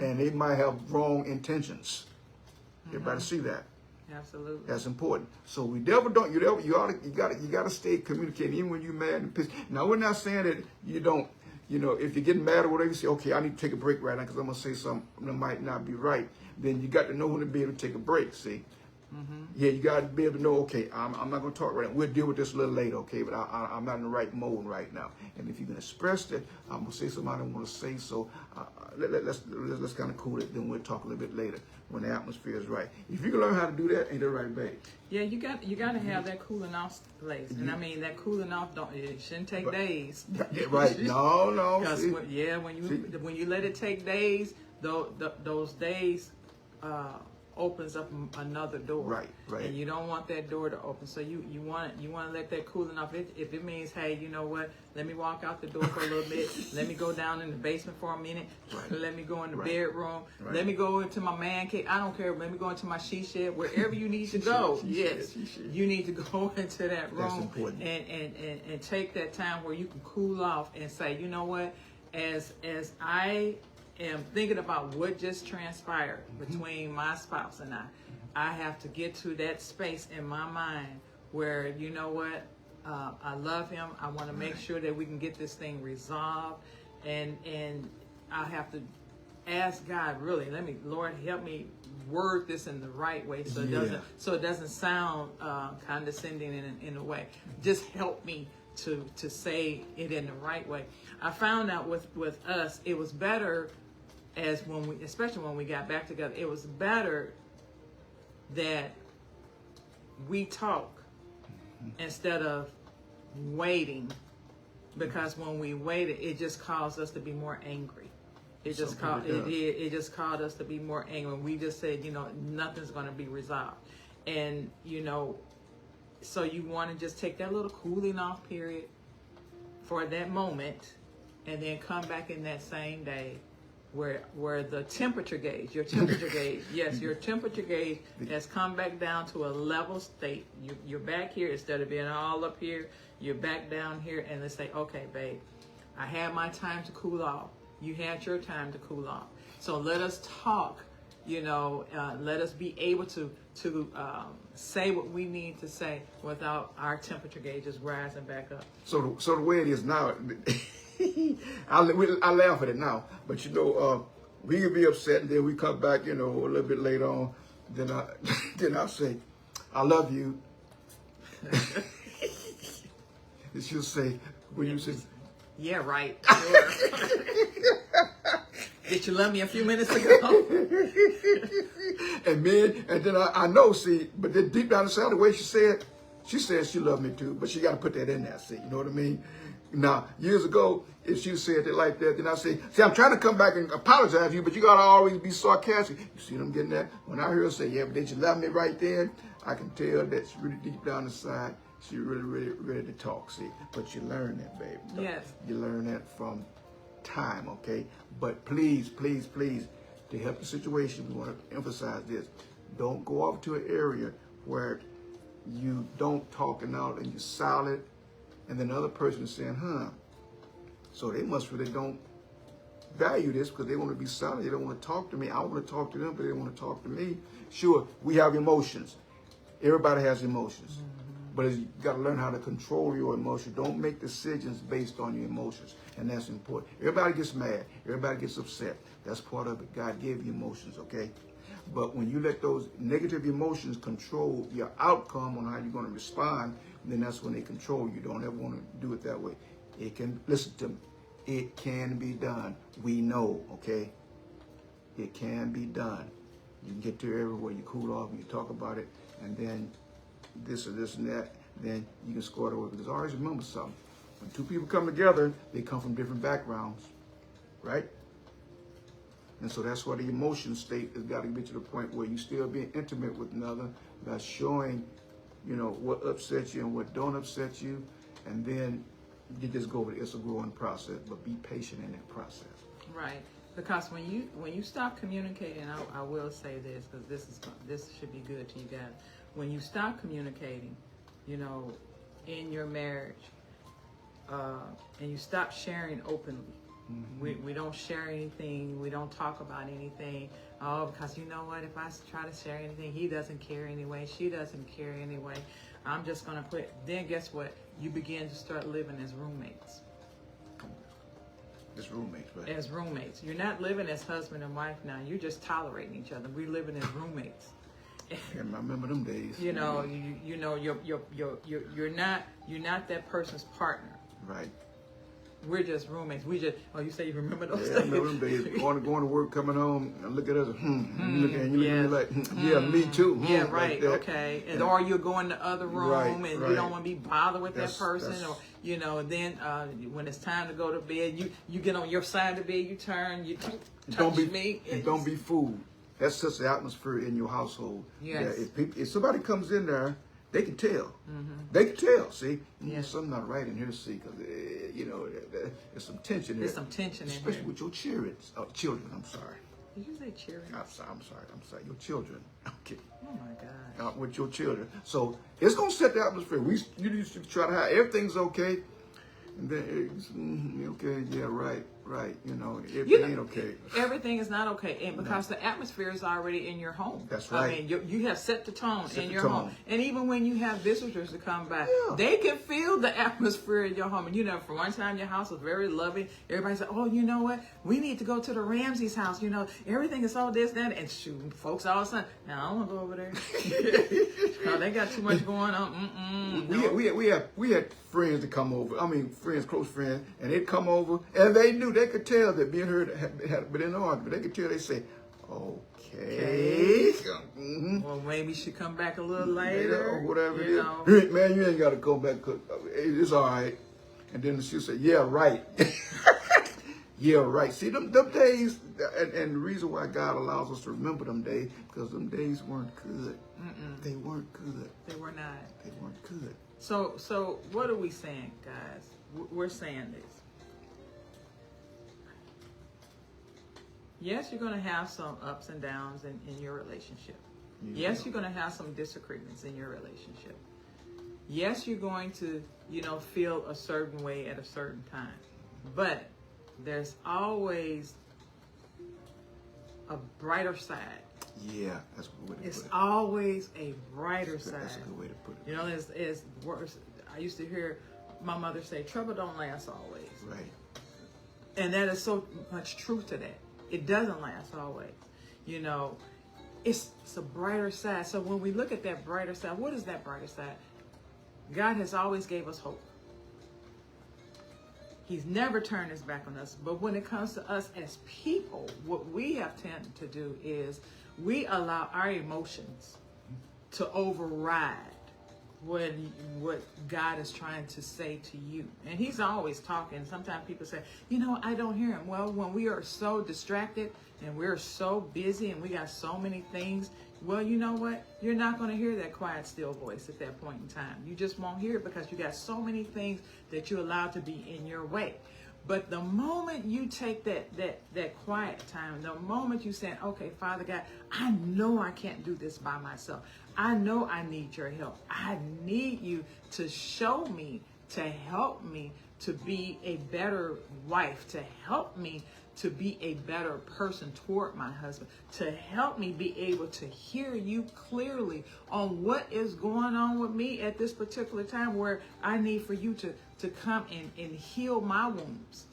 and they might have wrong intentions. Everybody see that? Absolutely. That's important. So we never don't. You gotta stay communicating even when you're mad and pissed. Now we're not saying that you don't. You know, if you're getting mad or whatever, you say, okay, I need to take a break right now because I'm gonna say something that might not be right. Then you got to know when to be able to take a break. See. Yeah, you got to be able to know, okay, I'm not going to talk right now. We'll deal with this a little later, okay, but I'm not in the right mode right now. And if you can express that, I'm going to say something I don't want to say, so let's kind of cool it, then we'll talk a little bit later when the atmosphere is right. If you can learn how to do that, ain't that right, babe? Yeah, you got to have that cooling off place. And I mean, that cooling off, it shouldn't take days. Yeah, right. No. Because, when you let it take days, those days opens up another door. Right. And you don't want that door to open. So you want to let that cooling off. If it means, hey, you know what? Let me walk out the door for a little bit. Let me go down in the basement for a minute. Right. Let me go in the bedroom. Right. Let me go into my man cave. I don't care. Let me go into my she shed. Wherever you need to go. Yes. You need to go into that room. That's important. And take that time where you can cool off and say, you know what? As I am thinking about what just transpired between my spouse and I have to get to that space in my mind where, you know what, I love him. I want to make sure that we can get this thing resolved, and I have to ask God, really, Lord, help me word this in the right way so it doesn't sound condescending in a way. Just help me to say it in the right way. I found out with us, it was better. Especially when we got back together, it was better that we talk instead of waiting, because when we waited, it just caused us to be more angry. It just caused us to be more angry. We just said, you know, nothing's going to be resolved, and you know, so you want to just take that little cooling off period for that moment, and then come back in that same day. Where the temperature gauge, your temperature gauge has come back down to a level state. You're back here instead of being all up here. You're back down here, and let's say, okay, babe, I had my time to cool off. You had your time to cool off. So let us talk. You know, let us be able to say what we need to say without our temperature gauges rising back up. So the way it is now. I laugh at it now, but you know, we can be upset, and then we come back, you know, a little bit later on. Then I say, "I love you." And she'll say, "When you say, yeah, right." Sure. Did you love me a few minutes ago? and then I know, see, but then deep down inside, the way she said she loved me too, but she got to put that in there, see, you know what I mean? Now, years ago, if she said it like that, then I say, see, I'm trying to come back and apologize to you, but you got to always be sarcastic. You see what I'm getting at? When I hear her say, yeah, but did you love me right then? I can tell that's really deep down inside. She's really, really ready to talk, see? But you learn that, baby. Yes. You learn that from time, okay? But please, please, please, to help the situation, we want to emphasize this. Don't go off to an area where you don't talking out and you're silent, and then the other person is saying, so they must really don't value this because they want to be silent. They don't want to talk to me. I want to talk to them, but they don't want to talk to me. Sure, we have emotions. Everybody has emotions. But you got to learn how to control your emotions. Don't make decisions based on your emotions, and that's important. Everybody gets mad. Everybody gets upset. That's part of it. God gave you emotions, okay? But when you let those negative emotions control your outcome on how you're going to respond, then that's when they control you. Don't ever want to do it that way. It can, listen to me, it can be done. We know, okay? It can be done. You can get to everywhere, you cool off, and you talk about it, and then this or this and that, then you can score it away. Because always remember something. When two people come together, they come from different backgrounds, right? And so that's why the emotion state has got to get to the point where you still being intimate with another by showing, you know, what upsets you and what don't upset you. And then you just go with it. It's a growing process, but be patient in that process. Right. Because when you stop communicating, I will say this, because this should be good to you guys. When you stop communicating, you know, in your marriage, and you stop sharing openly. We don't share anything. We don't talk about anything. Oh, because you know what? If I try to share anything, he doesn't care anyway. She doesn't care anyway. I'm just going to quit. Then guess what? You begin to start living as roommates. As roommates, right? As roommates. You're not living as husband and wife now. You're just tolerating each other. We're living as roommates. And I remember them days. You know, you're not that person's partner. Right. We're just roommates. You say you remember those days? I remember them days. Going to work, coming home, and look at us, you look at me like, yeah, me too. Yeah, right, like okay. And or you're going to the other room, and you don't want to be bothered with that person, or then when it's time to go to bed, you get on your side of the bed, you turn, you touch me. Don't be fooled. That sets the atmosphere in your household. Yes. Yeah, if somebody comes in there, they can tell. They can tell. See, something not right in here. See, because there's some tension there. There's some tension, especially in with your children. I'm sorry. Did you say children? I'm sorry. Your children. Okay. Oh my gosh. With your children. So it's gonna set the atmosphere. You used to try to have everything's okay, and then okay, yeah, right. It ain't okay. Everything is not okay, and because the atmosphere is already in your home. That's right. I mean, you have set the tone in your home, and even when you have visitors to come by, they can feel the atmosphere in your home. And for one time, your house was very loving. Everybody said, "Oh, you know what? We need to go to the Ramsey's house. Everything is all this, that, and shoot, folks all of a sudden, now I don't want to go over there. No, they got too much going on. We had friends to come over. I mean, close friends, and they'd come over, and they knew. They could tell that me and her had been in an argument. They could tell. They say, "Okay, well, maybe she come back a little later, or whatever it is. Man, you ain't got to come back. It's all right." And then she'll say, "Yeah, right." Yeah, right. See, them days, and the reason why God allows us to remember them days, because them days weren't good. They weren't good. They were not. They weren't good. So what are we saying, guys? We're saying this. Yes, you're going to have some ups and downs in your relationship. Yes, you're going to have some disagreements in your relationship. Yes, you're going to, feel a certain way at a certain time. But there's always a brighter side. Yeah, that's a good way to put it. It's always a brighter side. That's a good way to put it. It's worse. I used to hear my mother say, "Trouble don't last always." Right. And that is so much truth to that. It doesn't last always. It's a brighter side. So when we look at that brighter side, what is that brighter side? God has always gave us hope. He's never turned his back on us. But when it comes to us as people, what we have tended to do is we allow our emotions to override what God is trying to say to you. And he's always talking. Sometimes people say, I don't hear him. Well, when we are so distracted and we're so busy and we got so many things, well, you know what? You're not going to hear that quiet, still voice at that point in time. You just won't hear it because you got so many things that you allow to be in your way. But the moment you take that quiet time, the moment you say, "Okay, Father God, I know I can't do this by myself. I know I need your help. I need you to show me, to help me to be a better wife, to help me to be a better person toward my husband, to help me be able to hear you clearly on what is going on with me at this particular time where I need for you to come and heal my wounds."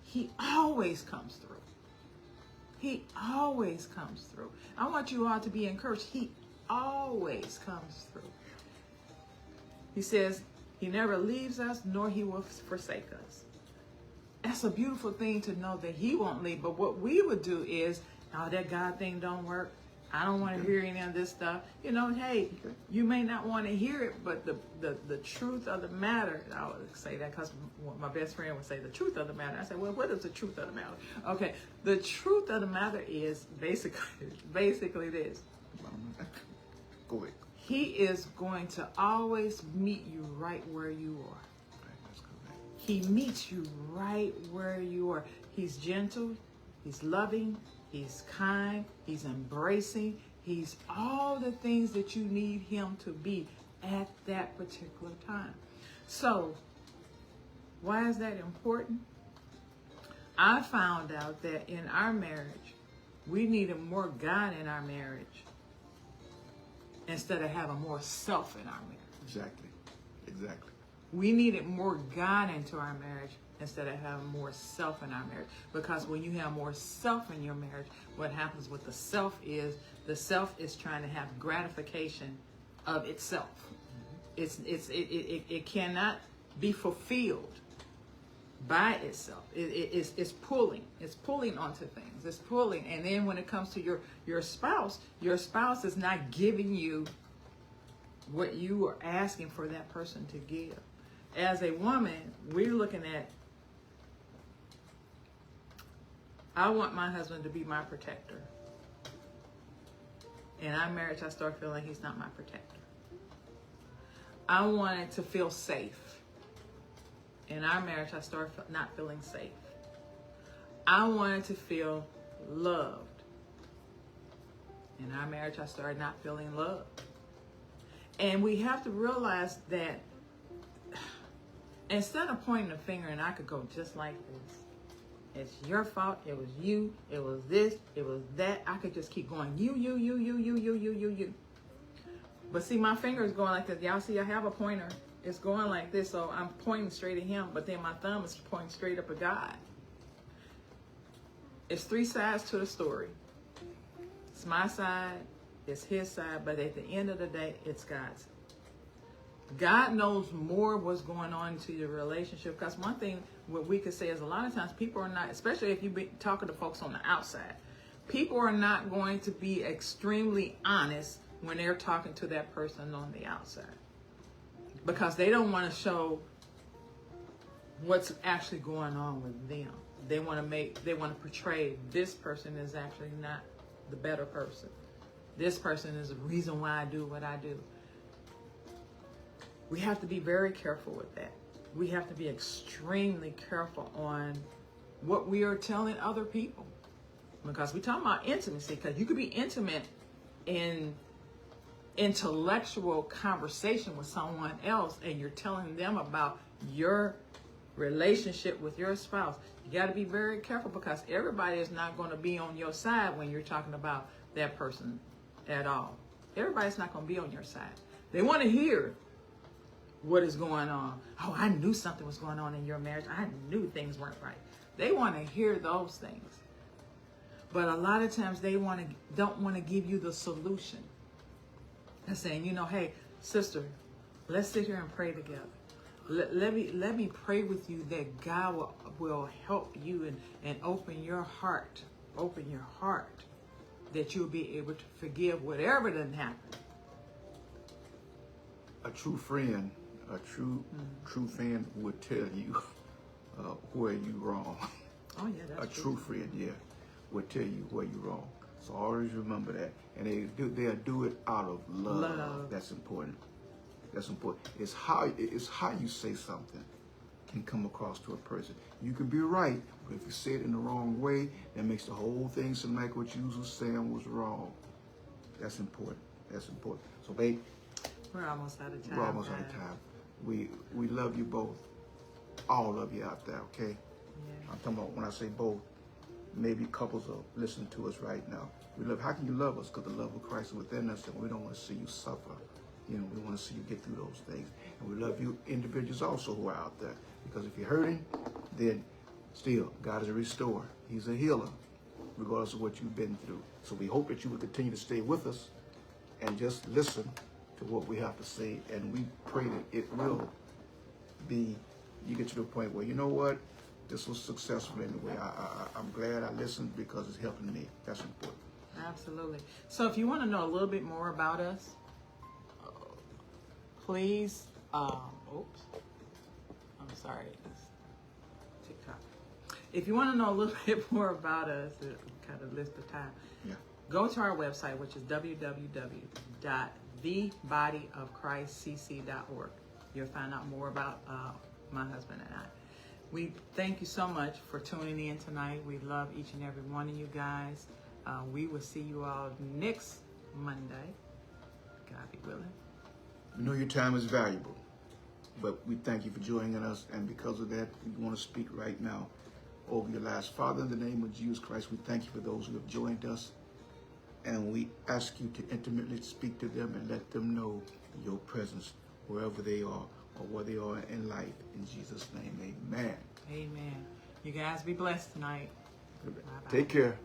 He always comes through. He always comes through. I want you all to be encouraged. He always comes through. He says he never leaves us, nor he will forsake us. That's a beautiful thing to know that he won't leave. But what we would do is, that God thing don't work. I don't want to hear any of this stuff. Hey, you may not want to hear it, but the truth of the matter, I would say that because my best friend would say the truth of the matter. I said, well, what is the truth of the matter? Okay, the truth of the matter is basically this. Go ahead. He is going to always meet you right where you are. He meets you right where you are. He's gentle. He's loving. He's kind. He's embracing. He's all the things that you need him to be at that particular time. So Why is that important? I found out that in our marriage, we needed more God in our marriage instead of having more self in our marriage. Exactly. Exactly. We needed more God into our marriage instead of having more self in our marriage. Because when you have more self in your marriage, what happens with the self is trying to have gratification of itself. It cannot be fulfilled by itself. It's pulling onto things. It's pulling. And then when it comes to your spouse is not giving you what you are asking for that person to give. As a woman, we're looking at, I want my husband to be my protector. In our marriage, I start feeling he's not my protector. I wanted to feel safe. In our marriage, I start not feeling safe. I wanted to feel loved. In our marriage, I started not feeling loved. And we have to realize that instead of pointing a finger, and I could go just like this, it's your fault, it was you, it was this, it was that. I could just keep going, you. But see, my finger is going like this. Y'all see, I have a pointer. It's going like this, so I'm pointing straight at him, but then my thumb is pointing straight up at God. It's three sides to the story. It's my side, it's his side, but at the end of the day, it's God's. God knows more what's going on into your relationship. Because one thing what we could say is a lot of times people are not, especially if you've been talking to folks on the outside, people are not going to be extremely honest when they're talking to that person on the outside. Because they don't want to show what's actually going on with them. They want to portray this person is actually not the better person. This person is the reason why I do what I do. We have to be very careful with that. We have to be extremely careful on what we are telling other people. Because we talk about intimacy, because you could be intimate in intellectual conversation with someone else and you're telling them about your relationship with your spouse. You got to be very careful, because everybody is not going to be on your side when you're talking about that person at all. Everybody's not going to be on your side. They want to hear what is going on. Oh, I knew something was going on in your marriage. I knew things weren't right. They want to hear those things. But a lot of times they don't want to give you the solution. They're saying, hey, sister, let's sit here and pray together. Let me pray with you that God will help you and open your heart, that you'll be able to forgive whatever done happened. A true friend, true friend would tell you where you wrong. Oh yeah, that's a true friend, yeah, would tell you where you wrong. So always remember that, and they'll do it out of love. That's important. That's important. It's how you say something can come across to a person. You can be right, but if you say it in the wrong way, that makes the whole thing seem like what you was saying was wrong. That's important. That's important. So, babe, we're almost out of time. We're almost out of time. We love you both. All of you out there, okay? Yeah. I'm talking about when I say both, maybe couples are listening to us right now. How can you love us? Because the love of Christ is within us, and we don't want to see you suffer. We want to see you get through those things. And we love you individuals also who are out there. Because if you're hurting, then still, God is a restorer. He's a healer, regardless of what you've been through. So we hope that you will continue to stay with us and just listen to what we have to say. And we pray that it will be, you get to the point where, you know what, this was successful anyway. I'm glad I listened because it's helping me. That's important. Absolutely. So if you want to know a little bit more about us, please, oops, I'm sorry, it's TikTok. If you want to know a little bit more about us, kind of list of time, go to our website, which is www.thebodyofchristcc.org. You'll find out more about my husband and I. We thank you so much for tuning in tonight. We love each and every one of you guys. We will see you all next Monday, God be willing. You know your time is valuable. But we thank you for joining us, and because of that, we want to speak right now over your lives. Father, in the name of Jesus Christ, we thank you for those who have joined us, and we ask you to intimately speak to them and let them know your presence wherever they are or where they are in life. In Jesus' name, amen. Amen. You guys be blessed tonight. Bye-bye. Take care.